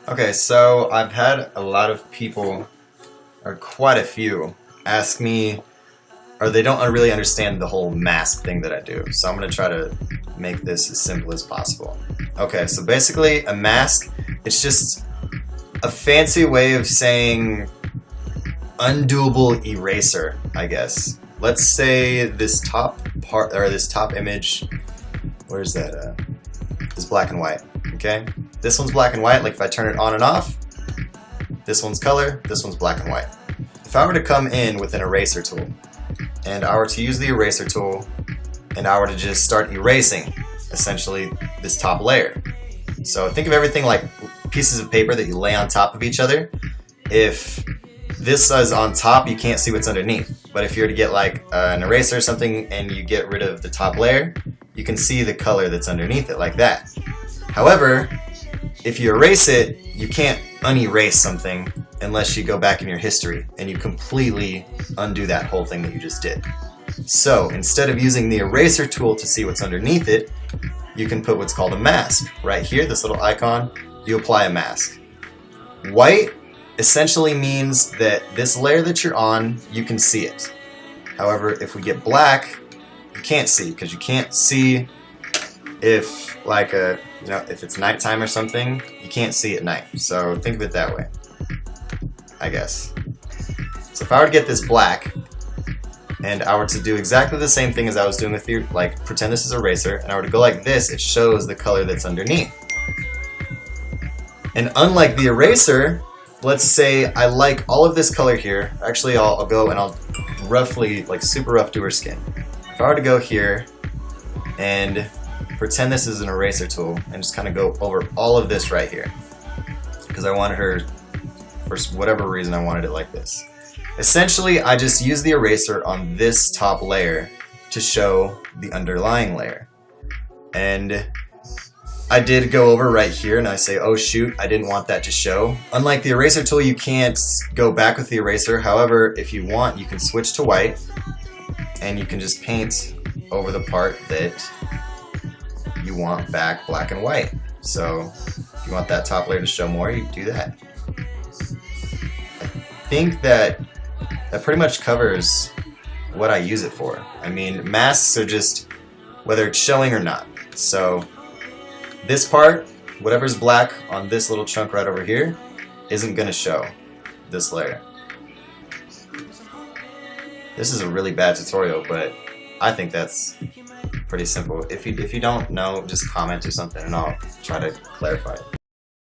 Okay, so I've had a lot of people, or quite a few, ask me, or they don't really understand the whole mask thing that I do. So I'm going to try to make this as simple as possible. Okay, so basically a mask, it's just a fancy way of saying undoable eraser, I guess. Let's say this top part, or this top image, where's that? Is black and white, okay? This one's black and white, like if I turn it on and off. This one's color, this one's black and white. If I were to come in with an eraser tool, and I were to use the eraser tool, and I were to just start erasing, essentially, this top layer. So think of everything like pieces of paper that you lay on top of each other. If this is on top, you can't see what's underneath. But if you were to get like an eraser or something and you get rid of the top layer, you can see the color that's underneath it like that. However, if you erase it, you can't unerase something unless you go back in your history and you completely undo that whole thing that you just did. So instead of using the eraser tool to see what's underneath it, you can put what's called a mask. Right here, this little icon, you apply a mask. White essentially means that this layer that you're on, you can see it. However, if we get black, you can't see, because you can't see if if it's nighttime or something, you can't see at night. So think of it that way, I guess. So if I were to get this black, and I were to do exactly the same thing as I was doing with you, like pretend this is a eraser, and I were to go like this, it shows the color that's underneath. And unlike the eraser, let's say I like all of this color here. Actually, I'll go and I'll roughly, like super rough do her skin. If I were to go here and pretend this is an eraser tool and just kind of go over all of this right here, because I wanted her, for whatever reason, I wanted it like this. Essentially, I just use the eraser on this top layer to show the underlying layer. And I did go over right here and I say, oh shoot, I didn't want that to show. Unlike the eraser tool, you can't go back with the eraser. However, if you want, you can switch to white and you can just paint over the part that you want back black and white. So if you want that top layer to show more, you do that. I think that pretty much covers what I use it for. I mean, masks are just whether it's showing or not. So this part, whatever's black on this little chunk right over here, isn't going to show this layer. This is a really bad tutorial, but I think that's pretty simple. If you don't know, just comment or something and I'll try to clarify it.